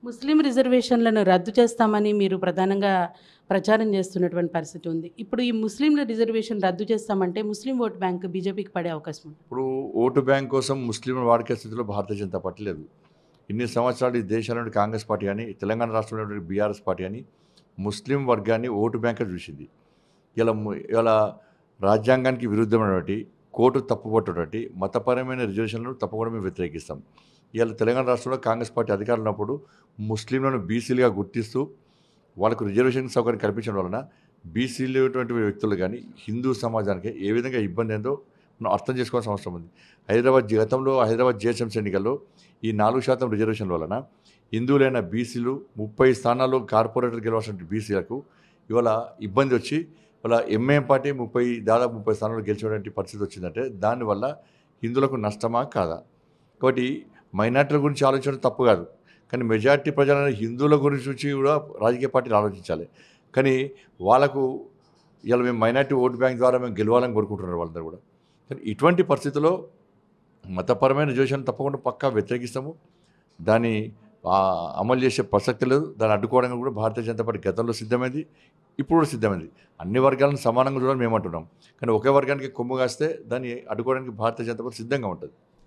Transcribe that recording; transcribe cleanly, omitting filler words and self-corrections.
ముస్లిం రిజర్వేషన్లను రద్దు చేస్తామని మీరు ప్రధానంగా ప్రచారం చేస్తున్నటువంటి పరిస్థితి ఉంది. ఇప్పుడు ఈ ముస్లింల రిజర్వేషన్ రద్దు చేస్తామంటే ముస్లిం ఓట్ బ్యాంక్ బీజేపీకి పడే అవకాశం ఉంది. ఇప్పుడు ఓటు బ్యాంక్ కోసం ముస్లింలు వాడుకే స్థితిలో భారతీయ జనతా పార్టీ లేదు. ఇన్ని సంవత్సరాలు ఈ దేశంలోని కాంగ్రెస్ పార్టీ కానీ, తెలంగాణ రాష్ట్రంలో ఉన్నటువంటి బీఆర్ఎస్ పార్టీ కానీ ముస్లిం వర్గాన్ని ఓటు బ్యాంక్గా చూసింది. ఇలా రాజ్యాంగానికి విరుద్ధమైనటువంటి కోర్టు తప్పుపట్టేటువంటి మతపరమైన రిజర్వేషన్లను తప్పకుండా మేము వ్యతిరేకిస్తాం. ఇవాళ తెలంగాణ రాష్ట్రంలో కాంగ్రెస్ పార్టీ అధికారంలో ఉన్నప్పుడు ముస్లింలను బీసీలుగా గుర్తిస్తూ వాళ్ళకు రిజర్వేషన్ సౌకర్యం కల్పించడం వలన బీసీలు వ్యక్తులు కానీ హిందూ సమాజానికి ఏ విధంగా ఇబ్బంది ఏందో మనం అర్థం చేసుకోవాల్సిన అవసరం ఉంది. గతంలో హైదరాబాద్ జిహెచ్ఎంసీ ఎన్నికల్లో ఈ 4% రిజర్వేషన్ వలన హిందువులైన బీసీలు 30 స్థానాల్లో కార్పొరేటర్ గెలవాల్సిన బీసీలకు ఇవాళ ఇబ్బంది వచ్చి ఇవాళ ఎంఐఎం పార్టీ దాదాపు 30 స్థానాలు గెలిచేటువంటి పరిస్థితి వచ్చిందంటే దానివల్ల హిందువులకు నష్టమా కాదా? కాబట్టి మైనార్టీల గురించి ఆలోచించడం తప్పు కాదు, కానీ మెజారిటీ ప్రజలను హిందువుల గురించి వచ్చి కూడా రాజకీయ పార్టీలు ఆలోచించాలి. కానీ వాళ్ళకు ఇలా మేము మైనార్టీ ఓటు బ్యాంక్ ద్వారా మేము గెలవాలని కోరుకుంటున్నారు వాళ్ళందరూ కూడా. కానీ ఇటువంటి పరిస్థితుల్లో మతపరమైన రిజర్వేషన్ తప్పకుండా పక్కా వ్యతిరేకిస్తాము. దాన్ని అమలు చేసే ప్రసక్తి లేదు. దాన్ని అడ్డుకోవడానికి కూడా భారతీయ జనతా పార్టీ గతంలో సిద్ధమైంది, ఇప్పుడు కూడా సిద్ధమైంది. అన్ని వర్గాలను సమానంగా చూడాలని మేము అంటున్నాం. కానీ ఒకే వర్గానికి కొమ్ము కాస్తే దాన్ని అడ్డుకోవడానికి భారతీయ జనతా పార్టీ సిద్ధంగా ఉంటుంది.